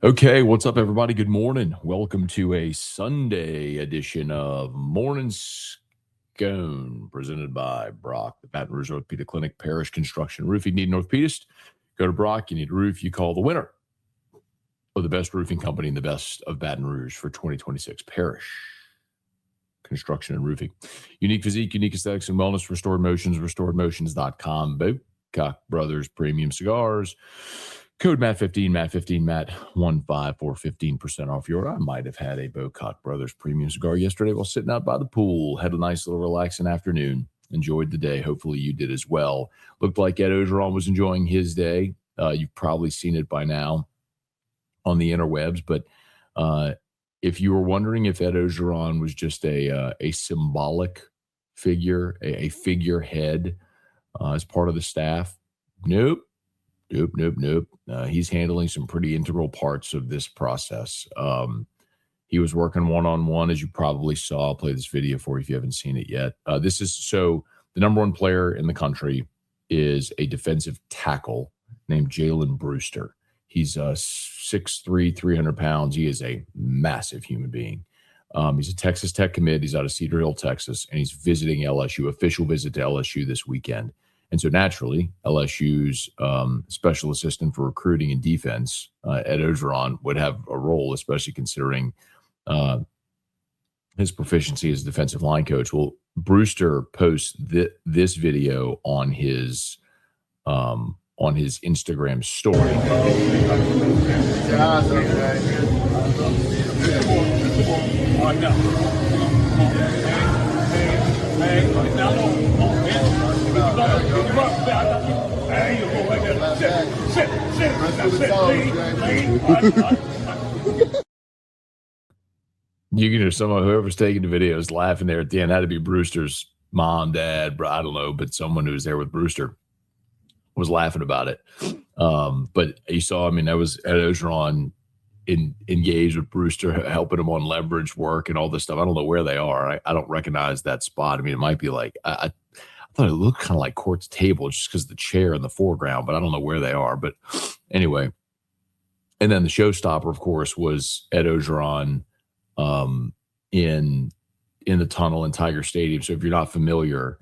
Okay, what's up, everybody? Good morning. Welcome to a Sunday edition of Morning Scone, presented by Brock, the Baton Rouge Orthopedic Clinic, Parish Construction Roofing. Need an orthopedist? Go to Brock. You need a roof? You call the winner of the best roofing company and the best of Baton Rouge for 2026. Parish Construction and Roofing. Unique physique, unique aesthetics and wellness. Restored Motions, restoredmotions.com. Bocock Brothers Premium Cigars. Code Matt15, Matt15, Matt15 for 15% off your order. I might have had a Bocock Brothers Premium Cigar yesterday while sitting out by the pool. Had a nice little relaxing afternoon. Enjoyed the day. Hopefully you did as well. Looked like Ed Orgeron was enjoying his day. You've probably seen it by now on the interwebs. But if you were wondering if Ed Orgeron was just a symbolic figure, a figurehead as part of the staff, Nope. He's handling some pretty integral parts of this process. He was working one-on-one, as you probably saw. I'll play this video for you if you haven't seen it yet. So the number one player in the country is a defensive tackle named Jalen Brewster. He's 6'3", 300 pounds. He is a massive human being. He's a Texas Tech commit. He's out of Cedar Hill, Texas, and he's visiting LSU, official visit to LSU this weekend. And so naturally, LSU's special assistant for recruiting and defense, Ed Orgeron, would have a role, especially considering his proficiency as a defensive line coach. Well, Brewster posts this video on his Instagram story. You can hear someone, whoever's taking the video, is laughing there at the end. Had to be Brewster's mom, dad, I don't know, but someone who was there with Brewster was laughing about it. But you saw, that was Ed Orgeron engaged with Brewster, helping him on leverage work and all this stuff. I don't know where they are. I don't recognize that spot. It might be like, I thought it looked kind of like court's table just because of the chair in the foreground, but I don't know where they are. But anyway, and then the showstopper, of course, was Ed Orgeron in the tunnel in Tiger Stadium. So if you're not familiar,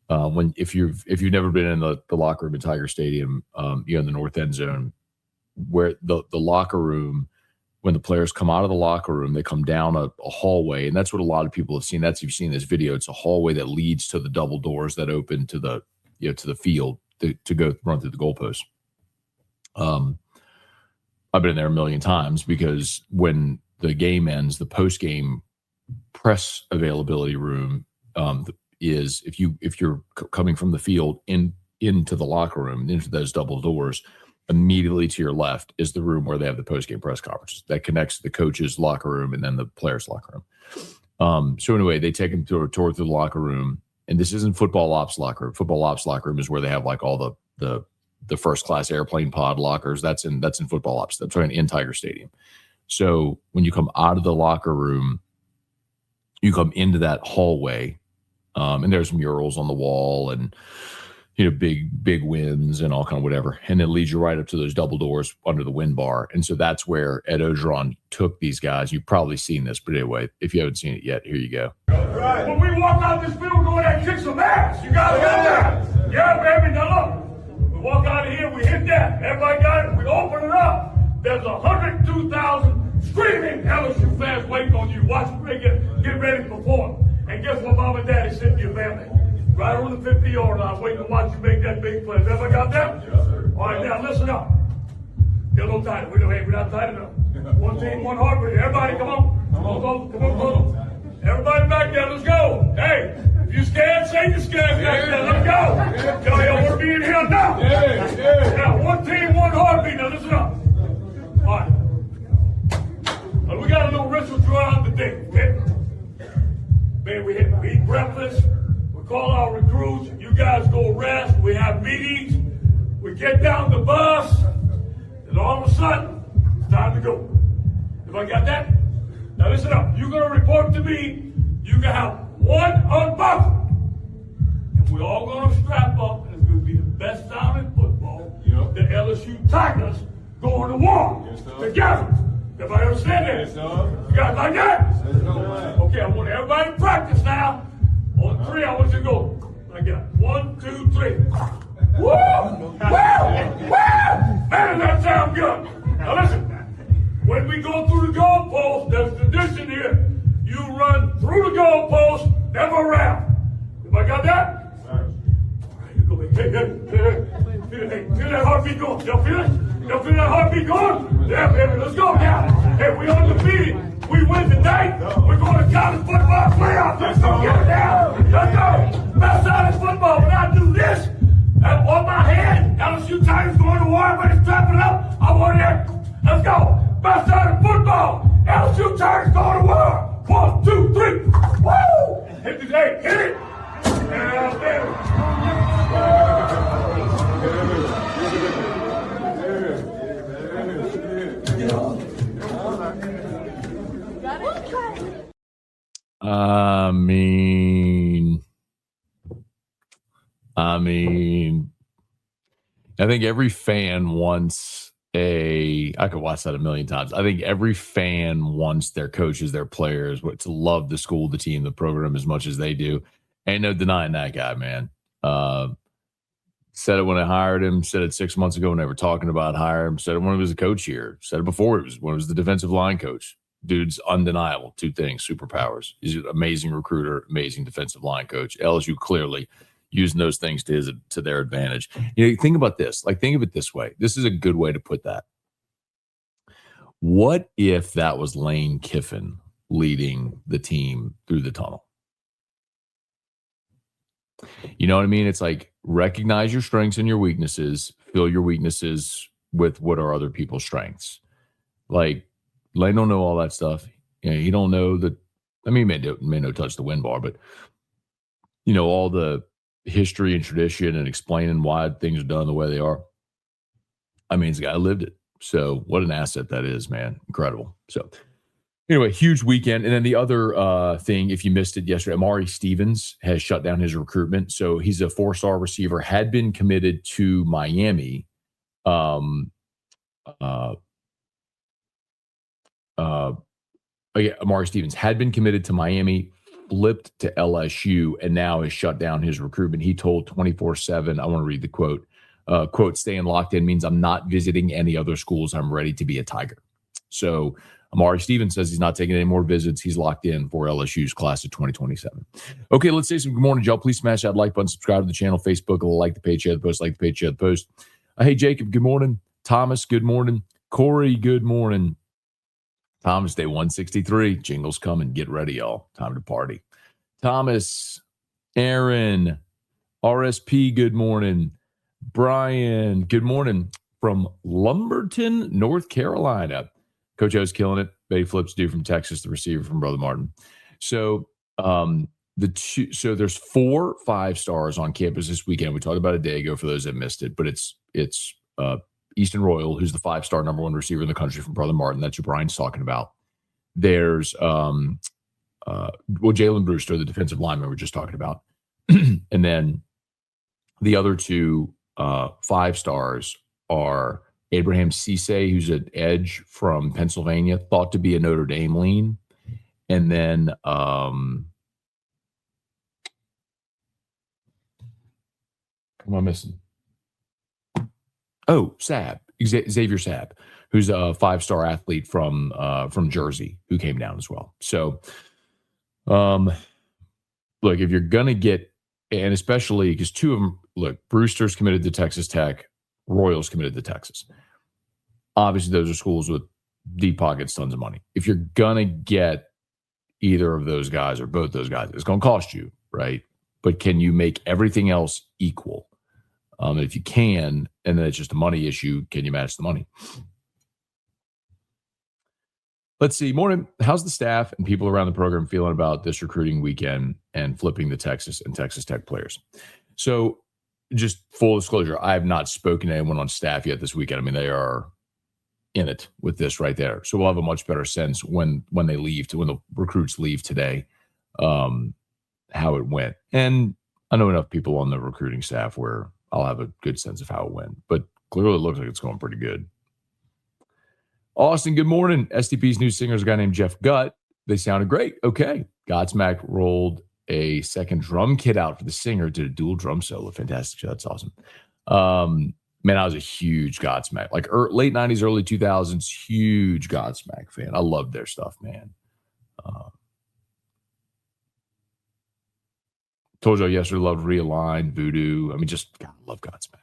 if you've never been in the locker room in Tiger Stadium, in the north end zone, where the locker room, when the players come out of the locker room, they come down a hallway, and that's what a lot of people have seen. That's, you've seen this video. It's a hallway that leads to the double doors that open to the field to go run through the goalpost. I've been there a million times because when the game ends, the post-game press availability room is, if you're coming from the field into the locker room, into those double doors, immediately to your left is the room where they have the post-game press conferences that connects to the coach's locker room and then the players' locker room. So anyway, they take him to a tour through the locker room, and this isn't football ops locker room. Football ops locker room is where they have like all the first-class airplane pod lockers. That's in football ops. That's right in Tiger Stadium. So when you come out of the locker room, you come into that hallway, and there's murals on the wall and big winds and all kind of whatever. And it leads you right up to those double doors under the wind bar. And so that's where Ed Orgeron took these guys. You've probably seen this, but anyway, if you haven't seen it yet, here you go. Right. When we walk out this field, go ahead and kick some ass. You guys got that? Yeah, baby. Now look, we walk out of here, we hit that. Everybody got it? We open it up. There's 102,000 screaming LSU fans waiting on you. Watch them get ready to perform. And guess what mom and daddy sent to your family? Right on the 50-yard line, waiting to watch you make that big play. Everybody got that? Yes, sir. All right, now listen up. Get a little tighter. We're not tight enough. One team, one heartbeat. Everybody, come on. Come on. Everybody back there, let's go. Hey, if you scared, say you're scared back there. Let's go. Y'all want to be in here now? Yeah. One team, one heartbeat. Now listen up. All right. Now, we got a little ritual throughout the day, okay? Man, we eat breakfast. Call our recruits, you guys go rest, we have meetings, we get down the bus, and all of a sudden, it's time to go. Everybody got that? Now listen up, you're going to report to me, you can have one unbuckled, and we're all going to strap up, and it's going to be the best time in football. Yep. The LSU Tigers going to war together. Everybody understand that? Yes, sir. You guys like that? Yes, sir. Okay, I want everybody to practice now. On 3, I want you to go. Like that. 1, 2, 3. Woo! Woo! Woo! Man, does that sound good? Now listen. When we go through the goalpost, there's a tradition here. You run through the goalpost, never around. Everybody got that? All right, you go, hey, feel that heartbeat going. Y'all feel it? Y'all feel that heartbeat going? Yeah, baby, let's go now. Hey, we undefeated. We win tonight. We're going to college football playoffs. Let's go get it down. Let's go. Best college football. When I do this, on my head, LSU Tigers going to war. Everybody strap it up. I want it. Let's go. Best side of football. LSU Tigers going to war. 1, 2, 3. Woo! Hit this, hey, hit it. Yeah, baby. I think every fan wants I could watch that a million times. I think every fan wants their coaches, their players, to love the school, the team, the program as much as they do. Ain't no denying that guy, man. Said it when I hired him, said it 6 months ago when they were talking about hiring him, said it when he was a coach here, said it before when he was the defensive line coach. Dude's undeniable. 2 things, superpowers. He's an amazing recruiter, amazing defensive line coach. LSU clearly using those things to their advantage. You know, think about this. Think of it this way. This is a good way to put that. What if that was Lane Kiffin leading the team through the tunnel? You know what I mean? It's like, recognize your strengths and your weaknesses, fill your weaknesses with what are other people's strengths. Like, Lane don't know all that stuff. You know, he don't know that. I mean, he may not touch the wind bar, but you know, all the history and tradition and explaining why things are done the way they are. I mean, the guy lived it. So what an asset that is, man. Incredible. So anyway, huge weekend. And then the other thing, if you missed it yesterday, Amari Stevens has shut down his recruitment. So he's a 4-star receiver, had been committed to Miami. Amari Stevens had been committed to Miami, flipped to LSU, and now has shut down his recruitment. He told 24/7, I want to read the quote, quote, staying locked in means I'm not visiting any other schools. I'm ready to be a Tiger. So Amari Stevens says he's not taking any more visits. He's locked in for LSU's class of 2027. Okay, let's say some good morning, Joe. Please smash that like button, subscribe to the channel, Facebook, like the page, share the post, like the page, share the post. Hey, Jacob, good morning. Thomas, good morning. Corey, good morning. Thomas, day 163. Jingles coming. Get ready, y'all. Time to party. Thomas, Aaron, RSP, good morning. Brian, good morning from Lumberton, North Carolina. Coach O's killing it. Betty Flips due from Texas, the receiver from Brother Martin. So there's 4 5-stars on campus this weekend. We talked about a day ago for those that missed it, but it's Easton Royal, who's the 5-star number 1 receiver in the country from Brother Martin. That's who Brian's talking about. There's Jalen Brewster, the defensive lineman we're just talking about. And then the other 2 5-stars are Abraham Cisse, who's an edge from Pennsylvania, thought to be a Notre Dame lean. And then what am I missing? Oh, Xavier Sabb, who's a 5-star athlete from Jersey, who came down as well. So, look, if you're gonna get, and especially because 2 of them, look, Brewster's committed to Texas Tech, Royals committed to Texas. Obviously, those are schools with deep pockets, tons of money. If you're gonna get either of those guys or both those guys, it's gonna cost you, right? But can you make everything else equal? And if you can, and then it's just a money issue, can you match the money? Let's see. Morning. How's the staff and people around the program feeling about this recruiting weekend and flipping the Texas and Texas Tech players? So just full disclosure, I have not spoken to anyone on staff yet this weekend. I mean, they are in it with this right there. So we'll have a much better sense when they leave, when the recruits leave today, how it went. And I know enough people on the recruiting staff where I'll have a good sense of how it went. But clearly it looks like it's going pretty good. Austin, good morning. STP's new singer is a guy named Jeff Gutt. They sounded great. Okay. Godsmack rolled a second drum kit out for the singer, did a dual drum solo. Fantastic. That's awesome. Man, I was a huge Godsmack, like late 90s, early 2000s, huge Godsmack fan. I loved their stuff, man. Told you yesterday, loved Realign, Voodoo. I mean, just, God, I love Godsmack.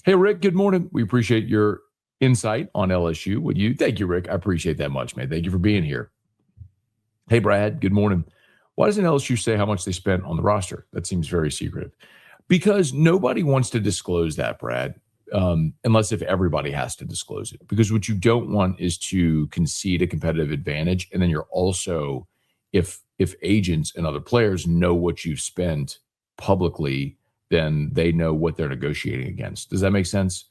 Hey, Rick, good morning. We appreciate your insight on LSU. Would you? Thank you, Rick. I appreciate that much, man. Thank you for being here. Hey, Brad, good morning. Why doesn't LSU say how much they spent on the roster? That seems very secretive. Because nobody wants to disclose that, Brad, unless if everybody has to disclose it. Because what you don't want is to concede a competitive advantage. And then you're also, if agents and other players know what you've spent publicly, then they know what they're negotiating against. Does that make sense?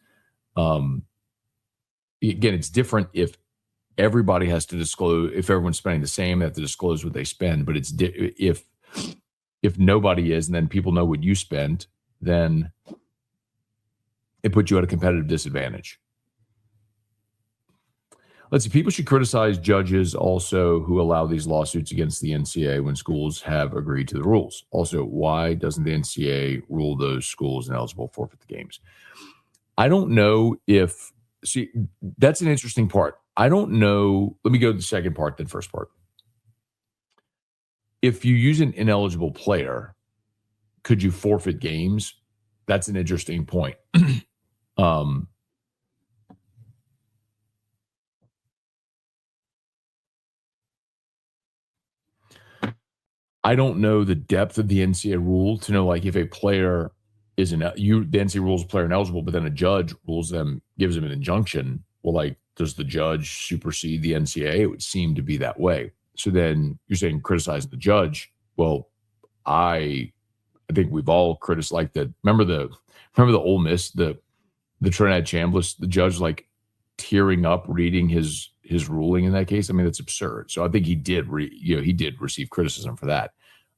Again, it's different if everybody has to disclose, if everyone's spending the same, they have to disclose what they spend. But it's if nobody is, and then people know what you spent, then it puts you at a competitive disadvantage. Let's see. People should criticize judges also who allow these lawsuits against the NCAA when schools have agreed to the rules. Also, why doesn't the NCAA rule those schools ineligible forfeit the games? I don't know if, see, that's an interesting part. I don't know. Let me go to the second part, then first part. If you use an ineligible player, could you forfeit games? That's an interesting point. I don't know the depth of the NCAA rule to know, like, if a player is the NCAA rules a player ineligible, but then a judge gives them an injunction. Well, like, does the judge supersede the NCAA? It would seem to be that way. So then you're saying criticize the judge. Well, I think we've all criticized, like, remember the Ole Miss, the Trinidad Chambliss, the judge, like, tearing up reading his ruling in that case. I mean, that's absurd. So I think he did receive criticism for that.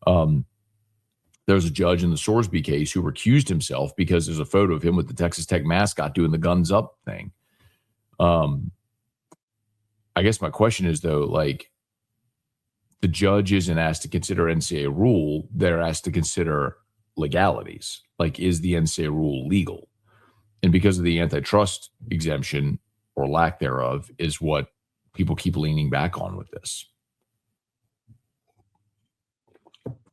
There was a judge in the Sorsby case who recused himself because there's a photo of him with the Texas Tech mascot doing the guns up thing. I guess my question is, though, like, the judge isn't asked to consider NCAA rule. They're asked to consider legalities. Like, is the NCAA rule legal? And because of the antitrust exemption or lack thereof is what people keep leaning back on with this.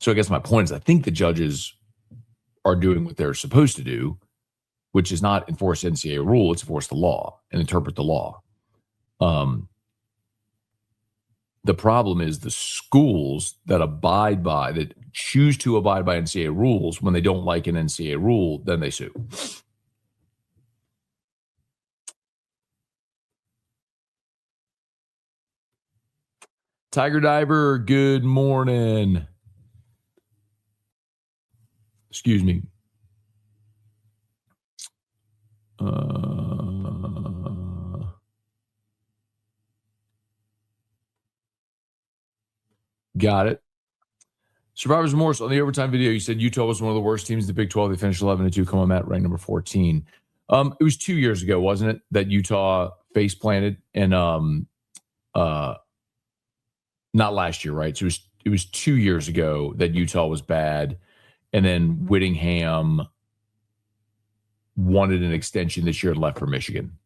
So I guess my point is, I think the judges are doing what they're supposed to do, which is not enforce NCAA rule, it's enforce the law and interpret the law. The problem is the schools that choose to abide by NCAA rules, when they don't like an NCAA rule, then they sue. Tiger Diver, good morning. Excuse me. Got it. Survivor's Remorse, on the overtime video, you said Utah was one of the worst teams in the Big 12. They finished 11-2, come on, Matt, ranked number 14. It was 2 years ago, wasn't it, that Utah face planted? And not last year, right? So it was 2 years ago that Utah was bad, and then Whittingham wanted an extension this year and left for Michigan.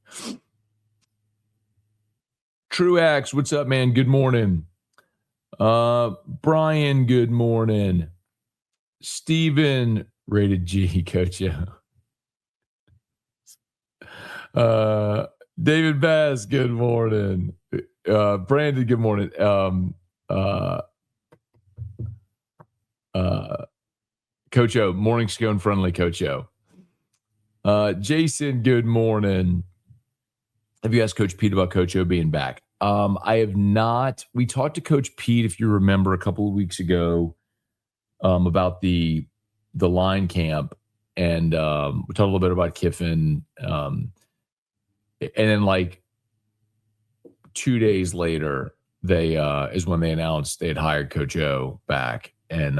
Truax, what's up, man? Good morning. Brian, good morning. Steven, rated G, Coach. David Bass, good morning. Brandon, good morning. Coach O, morning Scone friendly, Coach O. Jason, good morning. Have you asked Coach Pete about Coach O being back? I have not. We talked to Coach Pete, if you remember, a couple of weeks ago about the line camp, and we talked a little bit about Kiffin, and then like 2 days later, they is when they announced they had hired Coach O back, and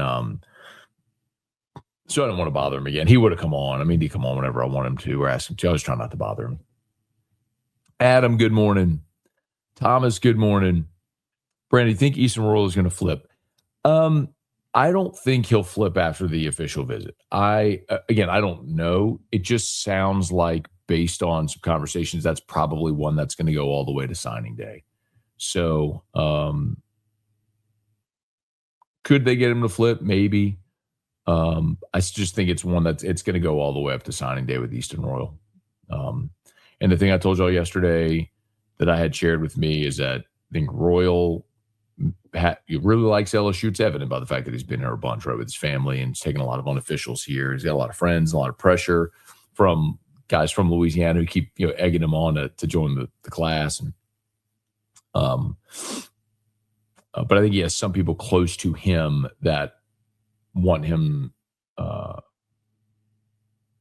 so I don't want to bother him again. He would have come on. I mean, he'd come on whenever I want him to or ask him to. I was trying not to bother him. Adam, good morning. Thomas, good morning. Brandon, you think Easton Royal is going to flip? I don't think he'll flip after the official visit. I don't know. It just sounds like, based on some conversations, that's probably one that's going to go all the way to signing day. So, could they get him to flip? Maybe. I just think it's one it's going to go all the way up to signing day with Easton Royal. And the thing I told y'all yesterday that I had shared with me is that I think Royal he really likes LSU. It's evident by the fact that he's been here a bunch, right, with his family, and he's taken a lot of unofficials here. He's got a lot of friends, a lot of pressure from guys from Louisiana who keep egging him on to join the class. And but I think he has some people close to him that want him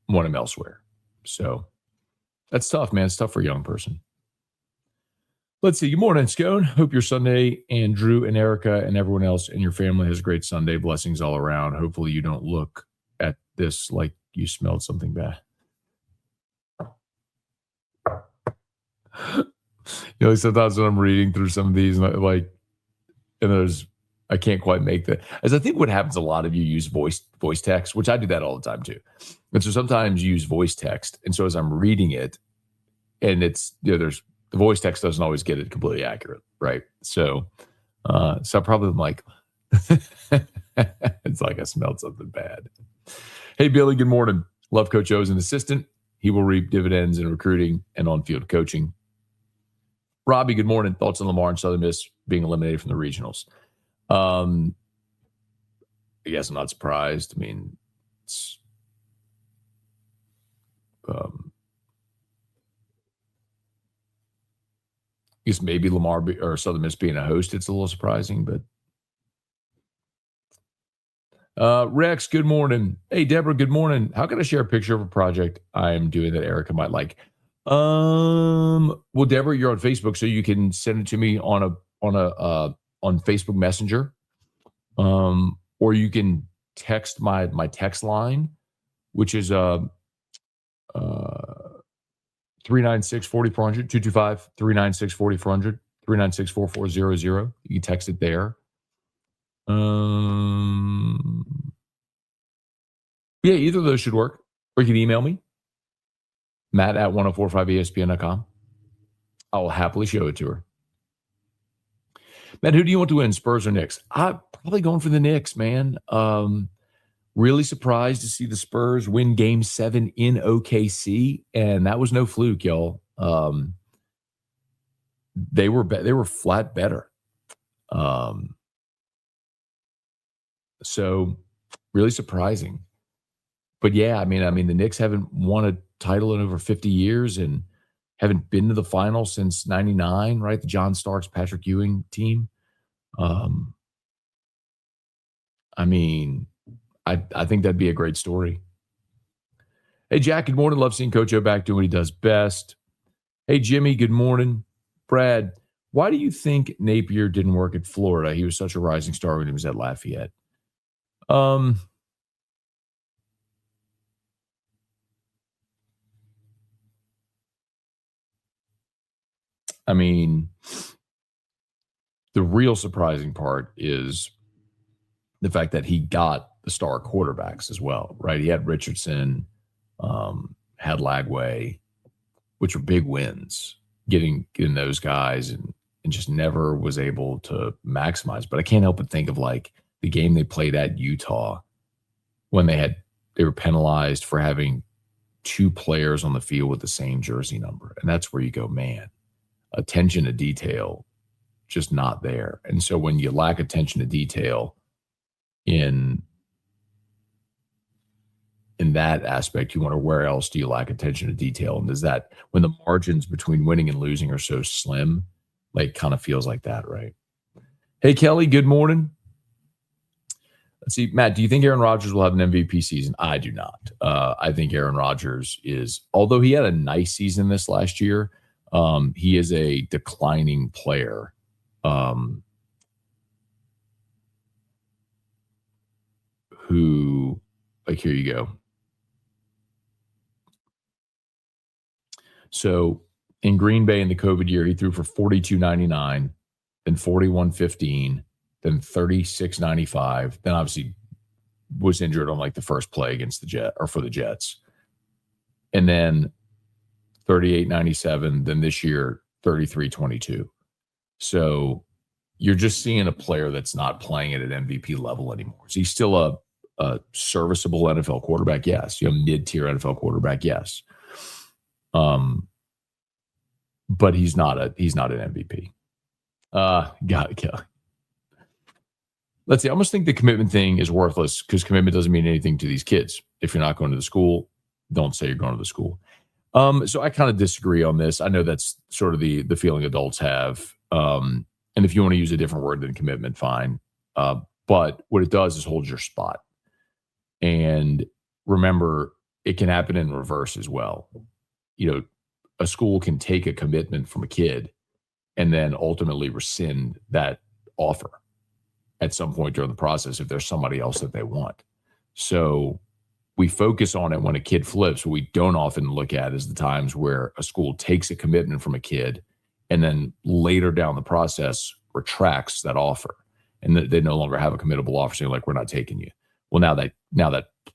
elsewhere. So that's tough, man. It's tough for a young person. Let's see. Good morning, Scone. Hope your Sunday, and Drew and Erica and everyone else in your family has a great Sunday. Blessings all around. Hopefully you don't look at this like you smelled something bad. Sometimes when I'm reading through some of these, and I can't quite make that. As I think what happens, a lot of you use voice text, which I do that all the time too. And so sometimes you use voice text. And so as I'm reading it, and it's, there's, the voice text doesn't always get it completely accurate, right? So I probably am like, it's like I smelled something bad. Hey, Billy, good morning. Love Coach O as an assistant. He will reap dividends in recruiting and on-field coaching. Robbie, good morning. Thoughts on Lamar and Southern Miss being eliminated from the regionals? I guess I'm not surprised. I mean, it's I guess maybe Lamar or Southern Miss being a host, it's a little surprising, but Rex, good morning. Hey, Deborah, good morning. How can I share a picture of a project I am doing that Erica might like? Well, Deborah, you're on Facebook, so you can send it to me on Facebook Messenger, or you can text my text line, which is 396-4400, 225-396-4400, 396-4400. You can text it there. Yeah, either of those should work. Or you can email me, matt@1045espn.com. I will happily show it to her. Matt, who do you want to win, Spurs or Knicks? I'm probably going for the Knicks, man. Really surprised to see the Spurs win Game 7 in OKC, and that was no fluke, y'all. They were flat better. So really surprising. But yeah, I mean, the Knicks haven't won a title in over 50 years and haven't been to the final since '99, right? The John Starks, Patrick Ewing team. I think that'd be a great story. Hey, Jack, good morning. Love seeing Coach O back doing what he does best. Hey, Jimmy, good morning. Brad, why do you think Napier didn't work at Florida? He was such a rising star when he was at Lafayette. I mean, the real surprising part is the fact that he got the star quarterbacks as well, right? He had Richardson, had Lagway, which were big wins, getting those guys, and just never was able to maximize. But I can't help but think of like the game they played at Utah when they were penalized for having two players on the field with the same jersey number. And that's where you go, man, attention to detail, just not there. And so when you lack attention to detail in that aspect, you wonder, where else do you lack attention to detail? And does that, when the margins between winning and losing are so slim, like kind of feels like that, right? Hey, Kelly, good morning. Let's see, Matt, do you think Aaron Rodgers will have an MVP season? I do not. I think Aaron Rodgers is, although he had a nice season this last year, he is a declining player. Who, like, here you go. So In Green Bay in the COVID year, he threw for 42.99, then 41.15, then 36.95. Then obviously was injured on like the first play against for the Jets. And then 38.97, then this year 33.22. So you're just seeing a player that's not playing at an MVP level anymore. So he's still a serviceable NFL quarterback, yes. You know, mid-tier NFL quarterback, yes. But he's not an MVP. Got it. Let's see. I almost think the commitment thing is worthless because commitment doesn't mean anything to these kids. If you're not going to the school, don't say you're going to the school. So I kind of disagree on this. I know that's sort of the feeling adults have. And if you want to use a different word than commitment, fine. But what it does is hold your spot. And remember, it can happen in reverse as well. You know, a school can take a commitment from a kid and then ultimately rescind that offer at some point during the process if there's somebody else that they want. So we focus on it when a kid flips. What we don't often look at is the times where a school takes a commitment from a kid and then later down the process retracts that offer. And they no longer have a committable offer saying, like, we're not taking you. Well, now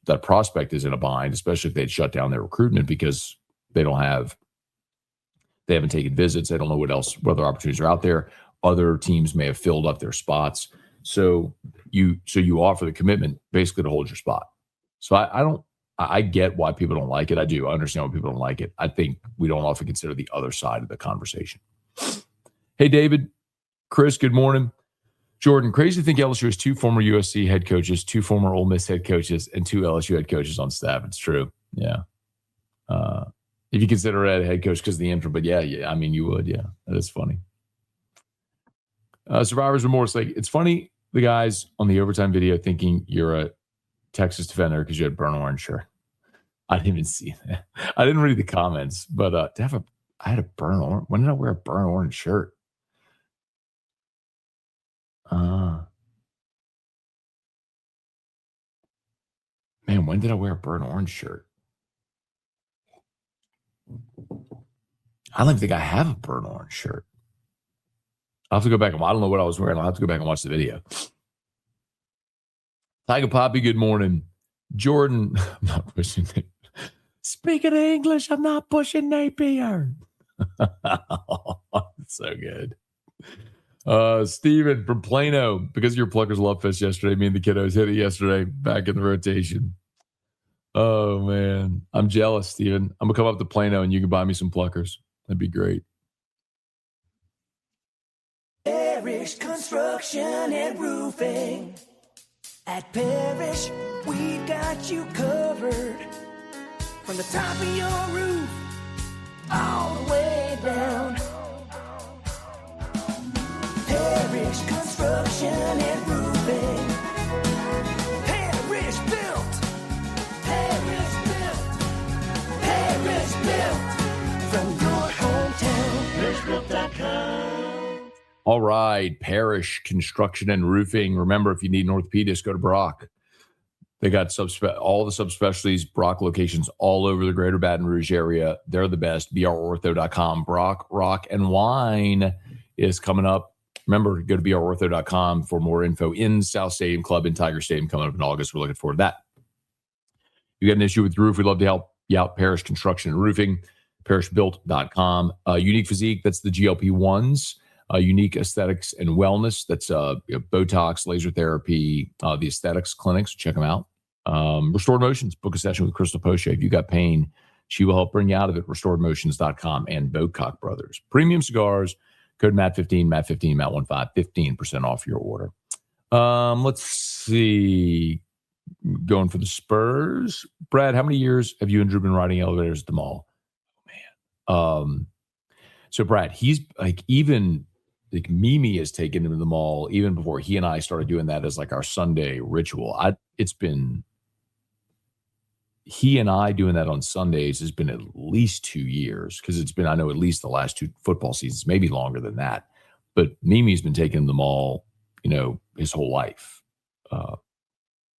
that prospect is in a bind, especially if they'd shut down their recruitment because they haven't taken visits. They don't know what other opportunities are out there. Other teams may have filled up their spots. So you offer the commitment basically to hold your spot. So I get why people don't like it. I do. I understand why people don't like it. I think we don't often consider the other side of the conversation. Hey, David, Chris, good morning. Jordan, crazy to think LSU has 2 former USC head coaches, 2 former Ole Miss head coaches, and 2 LSU head coaches on staff. It's true. Yeah. If you consider Ed a head coach because of the interim, but yeah, I mean, you would. Yeah, that is funny. Survivor's remorse. Like, it's funny, the guys on the overtime video thinking you're a Texas defender because you had burnt orange shirt. I didn't even see that. I didn't read the comments, but I had a burnt orange. When did I wear a burnt orange shirt? Man, when did I wear a burnt orange shirt? I don't even think I have a burnt orange shirt. I'll have to go back and I don't know what I was wearing. I'll have to go back and watch the video. Tiger Poppy, good morning. Jordan, I'm not pushing it. Speaking of English, I'm not pushing Napier. So good. Steven from Plano, because of your Pluckers Love Fest yesterday, me and the kiddos hit it yesterday, back in the rotation. Oh, man. I'm jealous, Steven. I'm going to come up to Plano and you can buy me some Pluckers. That'd be great. Parish Construction and Roofing. At Parish, we've got you covered. From the top of your roof, all the way down. Parish Construction and Roofing. Parish built. Parish built. Parish built. From your hometown. ParishBuilt.com. All right. Parish Construction and Roofing. Remember, if you need an orthopedist, go to Brock. They got all the subspecialties, Brock locations all over the greater Baton Rouge area. They're the best. BROrtho.com. Brock, Rock, and Wine is coming up. Remember, go to BROrtho.com for more info in South Stadium Club in Tiger Stadium coming up in August. We're looking forward to that. You got an issue with the roof, we'd love to help you out. Parish Construction and Roofing, ParishBuilt.com. Unique Physique, that's the GLP-1s. Unique Aesthetics and Wellness, that's Botox, laser therapy, the aesthetics clinics. Check them out. Restored Motions, book a session with Crystal Poche. If you got pain, she will help bring you out of it. RestoredMotions.com and Bocock Brothers. Premium cigars, code MAT15, MAT15, MAT15, 15% off your order. Let's see. Going for the Spurs. Brad, how many years have you and Drew been riding elevators at the mall? Oh, man. So, Brad, he's like, even like Mimi has taken him to the mall even before he and I started doing that as like our Sunday ritual. It's been he and I doing that on Sundays has been at least 2 years because it's been, I know, at least the last 2 football seasons, maybe longer than that. But Mimi's been taking him to the mall, his whole life.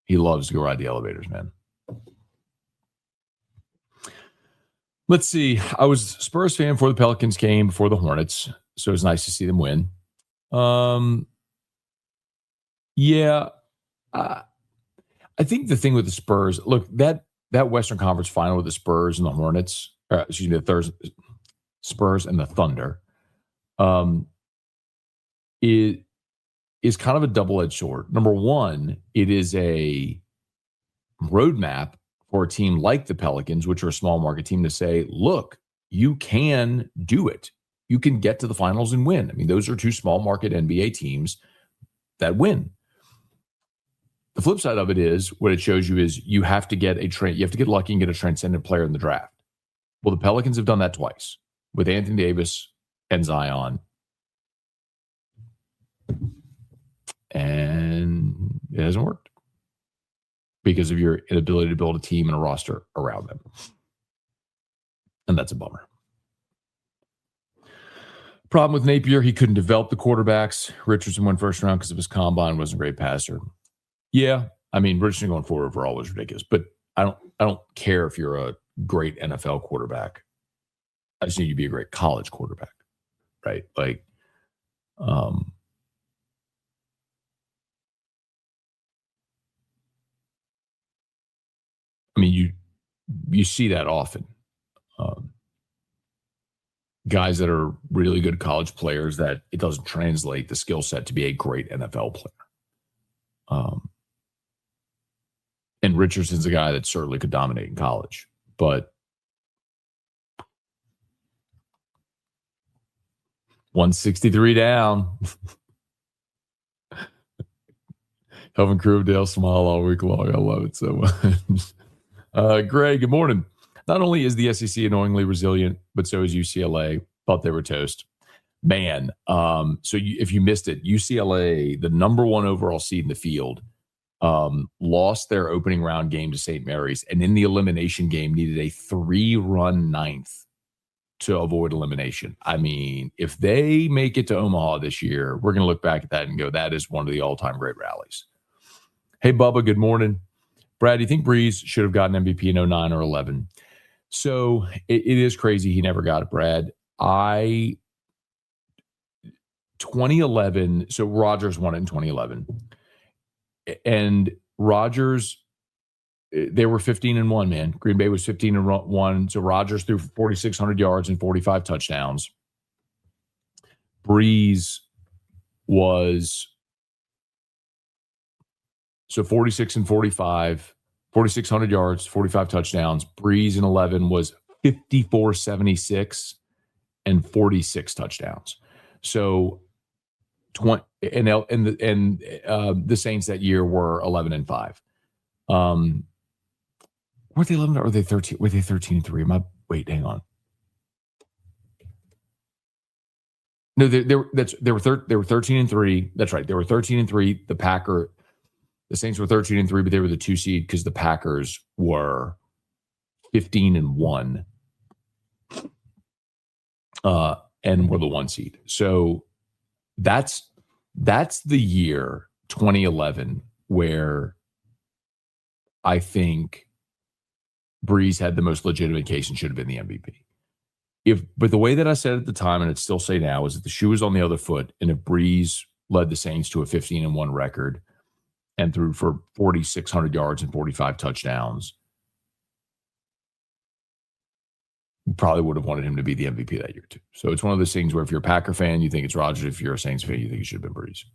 He loves to go ride the elevators, man. Let's see. I was a Spurs fan for the Pelicans game before the Hornets, so it was nice to see them win. Yeah, I think the thing with the Spurs, look, that Western Conference final with the Spurs and the Hornets, the Spurs and the Thunder, it is kind of a double-edged sword. Number one, it is a roadmap for a team like the Pelicans, which are a small market team, to say, look, you can do it. You can get to the finals and win. I mean, those are two small market NBA teams that win. The flip side of it is, what it shows you is you have to get lucky and get a transcendent player in the draft. Well, the Pelicans have done that twice with Anthony Davis and Zion. And it hasn't worked because of your inability to build a team and a roster around them. And that's a bummer. Problem with Napier, he couldn't develop the quarterbacks. Richardson went first round because of his combine, wasn't a great passer. Yeah, I mean, Richardson going forward overall was ridiculous, but I don't care if you're a great NFL quarterback. I just need you to be a great college quarterback, right? Like, I mean, you see that often. Guys that are really good college players that it doesn't translate the skill set to be a great NFL player. And Richardson's a guy that certainly could dominate in college, but 163 down. Helvin Crewdale smile all week long. I love it so much. Greg, good morning. Not only is the SEC annoyingly resilient, but so is UCLA. Thought they were toast. Man, if you missed it, UCLA, the number one overall seed in the field, lost their opening round game to St. Mary's, and in the elimination game needed a 3-run ninth to avoid elimination. I mean, if they make it to Omaha this year, we're going to look back at that and go, that is one of the all-time great rallies. Hey, Bubba, good morning. Brad, do you think Breeze should have gotten MVP in 09 or 11? So it is crazy he never got it, Brad. 2011, so Rodgers won it in 2011. And Rodgers, they were 15-1, man. Green Bay was 15-1. So Rodgers threw 4,600 yards and 45 touchdowns. Breeze was 46-45, 4,600 yards, 45 touchdowns. Breeze in 11 was 54-76 and 46 touchdowns. So the Saints that year were 11-5. Were they 11 or were they 13? Were they 13-3? Wait, hang on. No, they were 13-3. That's right. They were 13-3. The Saints were 13-3, but they were the 2 seed because the Packers were 15-1. And were the 1 seed. So that's the year 2011 where I think Breeze had the most legitimate case and should have been the MVP. But the way that I said at the time, and it still say now, is that the shoe was on the other foot, and if Breeze led the Saints to a 15-1 record and threw for 4,600 yards and 45 touchdowns, probably would have wanted him to be the MVP that year too. So it's one of those things where if you're a Packer fan, you think it's Rodgers. If you're a Saints fan, you think it should have been Breeze.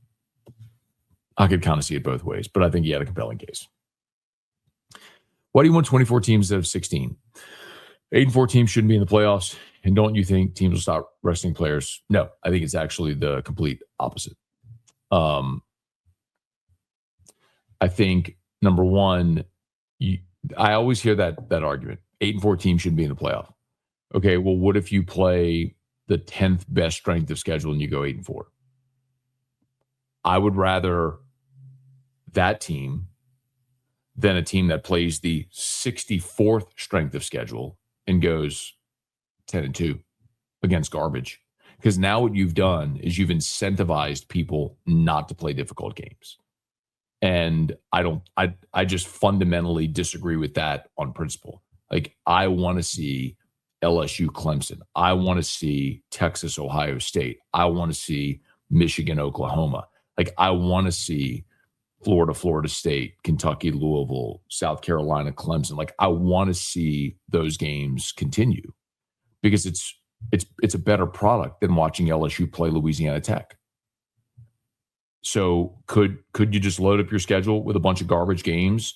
I could kind of see it both ways, but I think he had a compelling case. Why do you want 24 teams instead of 16? 8-4 teams shouldn't be in the playoffs. And don't you think teams will stop resting players? No, I think it's actually the complete opposite. I think, number one, I always hear that argument. 8-4 teams shouldn't be in the playoff. Okay, well, what if you play the 10th best strength of schedule and you go 8-4? I would rather that team than a team that plays the 64th strength of schedule and goes 10-2 against garbage. Because now what you've done is you've incentivized people not to play difficult games. And I just fundamentally disagree with that on principle. Like, I want to see LSU Clemson. I want to see Texas Ohio State. I want to see Michigan Oklahoma. Like, I want to see Florida State, Kentucky Louisville, South Carolina Clemson. Like, I want to see those games continue because it's a better product than watching LSU play Louisiana Tech. So could you just load up your schedule with a bunch of garbage games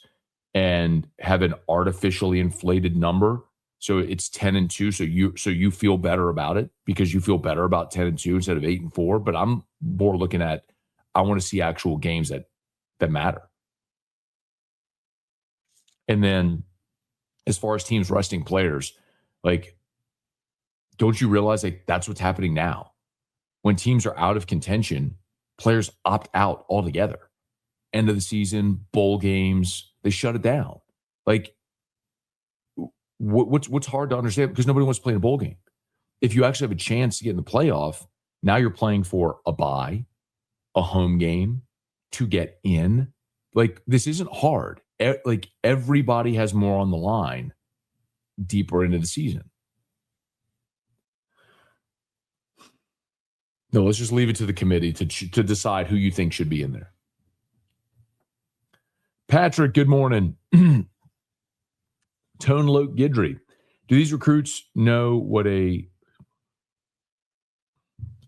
and have an artificially inflated number? So it's 10-2. So you feel better about it because you feel better about 10-2 instead of 8-4. But I'm more looking at, I want to see actual games that matter. And then as far as teams resting players, like, don't you realize like that's what's happening now? When teams are out of contention, players opt out altogether. End of the season, bowl games, they shut it down. Like, what's hard to understand? Because nobody wants to play in a bowl game. If you actually have a chance to get in the playoff, now you're playing for a bye, a home game, to get in. Like, this isn't hard. Like, everybody has more on the line deeper into the season. No, let's just leave it to the committee to decide who you think should be in there. Patrick, good morning. Tone Loke Gidry. Do these recruits know what a...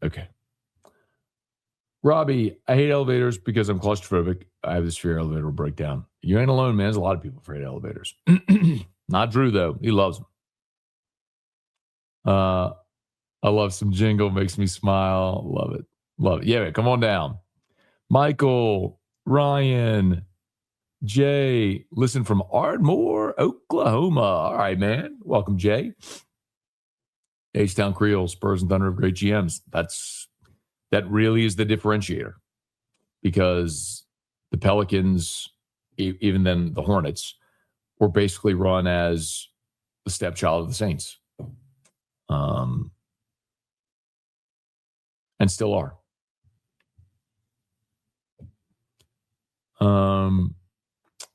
Okay. Robbie, I hate elevators because I'm claustrophobic. I have this fear elevator will break down. You ain't alone, man. There's a lot of people afraid of elevators. Not Drew, though. He loves them. I love some jingle. Makes me smile. Love it. Love it. Yeah, man, come on down. Michael, Ryan, Jay, listen from Ardmore, Oklahoma. All right, man. Welcome, Jay. H-Town Creole, Spurs and Thunder of great GMs. That really is the differentiator, because the Pelicans, even then the Hornets, were basically run as the stepchild of the Saints. And still are.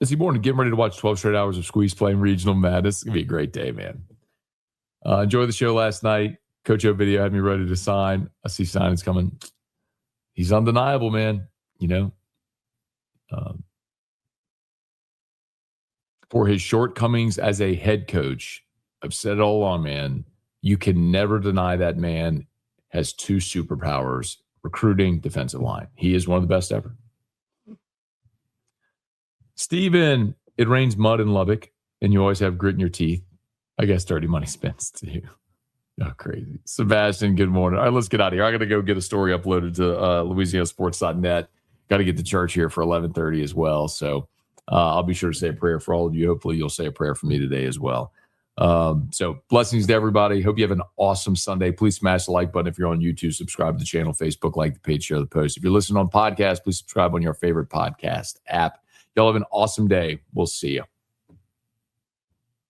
Let's see, morning. Getting ready to watch 12 straight hours of Squeeze playing regional madness. It's going to be a great day, man. Enjoyed the show last night. Coach O video had me ready to sign. I see signings coming. He's undeniable, man. You know, for his shortcomings as a head coach, I've said it all along, man. You can never deny that man has two superpowers: recruiting, defensive line. He is one of the best ever. Steven, it rains mud in Lubbock, and you always have grit in your teeth. I guess dirty money spends to you. Oh, crazy. Sebastian, good morning. All right, let's get out of here. I got to go get a story uploaded to LouisianaSports.net. Got to get to church here for 11:30 as well. So I'll be sure to say a prayer for all of you. Hopefully you'll say a prayer for me today as well. So blessings to everybody. Hope you have an awesome Sunday. Please smash the like button if you're on YouTube. Subscribe to the channel, Facebook, like the page, share the post. If you're listening on podcast, please subscribe on your favorite podcast app. Y'all have an awesome day. We'll see you.